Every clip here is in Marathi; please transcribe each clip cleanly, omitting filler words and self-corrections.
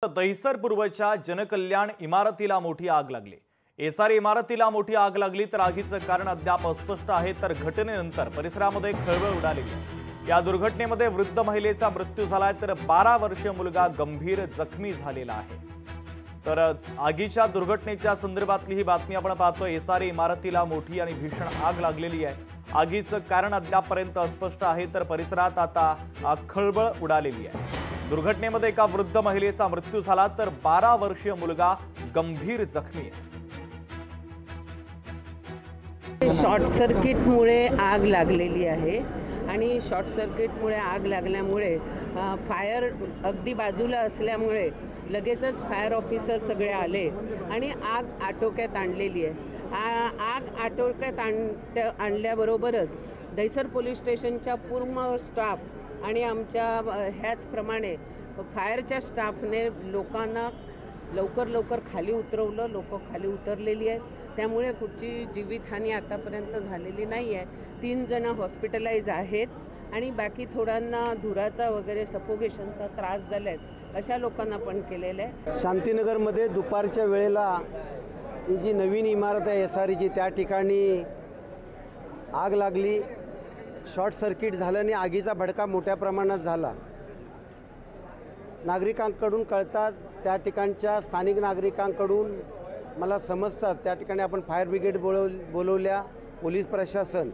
दहिसर पूर्वच्या जनकल्याण इमारतीला मोठी आग लागली। एसआर इमारतीला मोठी आग लागली तर आगीचं कारण अद्याप अस्पष्ट आहे। तर घटनेनंतर परिसरामध्ये खळबळ उडाली। या दुर्घटनेमध्ये वृद्ध महिलेचा मृत्यू झालाय तर 12 वर्षीय मुलगा गंभीर जखमी झालेला आहे। तर आगीच्या दुर्घटनेच्या संदर्भातली ही बातमी आपण पाहतोय। एसआर इमारतीला मोठी आणि भीषण आग लागलेली आहे। आगीचं कारण अद्यापपर्यंत अस्पष्ट आहे तर परिसरात आता खळबळ उडालेली आहे। दुर्घटनेमध्ये एका वृद्ध महिलेचा मृत्यू झाला तर 12 वर्षीय मुलगा गंभीर जखमी आहे। शॉर्ट सर्किटमुळे आग लागलेली आहे आणि शॉर्ट सर्किटमुळे आग लागल्यामुळे फायर अगदी बाजूला असल्यामुळे लगेचच फायर ऑफिसर सगळे आले आणि आग आटोक्यात आणलेली आहे। आग आटोक्यात आणल्याबरोबरच दहिसर पोलीस स्टेशनच्या पूर्ण स्टाफ आणि आमच्या ह्याचप्रमाणे फायरच्या स्टाफने लोकांना लवकर खाली उतरवलं। लोक खाली उतरलेली आहेत, त्यामुळे कुठची जीवितहानी आतापर्यंत झालेली नाही आहे। 3 जण हॉस्पिटलाइज आहेत आणि बाकी थोड्यांना धुराचा वगैरे सफोकेशनचा त्रास झाला आहे, अशा लोकांना पण केलेलं आहे। शांतीनगरमध्ये दुपारच्या वेळेला ही जी नवीन इमारत आहे एसआरची, त्या ठिकाणी आग लागली। शॉर्ट सर्किट झालं आणि आगीचा भडका मोठ्या प्रमाणात झाला। नागरिकांकडून कळताच त्या ठिकाणच्या स्थानिक नागरिकांकडून मला समजतात त्या ठिकाणी आपण फायर ब्रिगेड बोलवल्या, पोलीस प्रशासन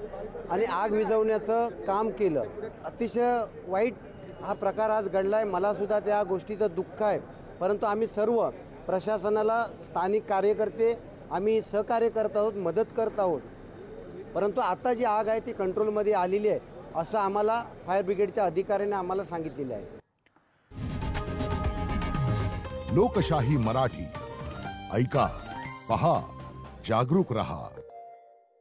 आणि आग विझवण्याचं काम केलं। अतिशय वाईट हा प्रकार आज घडला आहे। मलासुद्धा त्या गोष्टीचं दुःख आहे, परंतु आम्ही सर्व प्रशासनाला, स्थानिक कार्यकर्ते आम्ही सहकार्य करत आहोत, मदत करत आहोत। परंतु आता जी आग आहे ती कंट्रोलमध्ये आलेली आहे असं आम्हाला फायर ब्रिगेडच्या अधिकाऱ्यांनी आम्हाला सांगितलेलं आहे। लोकशाही मराठी ऐका, पहा, जागरूक रहा।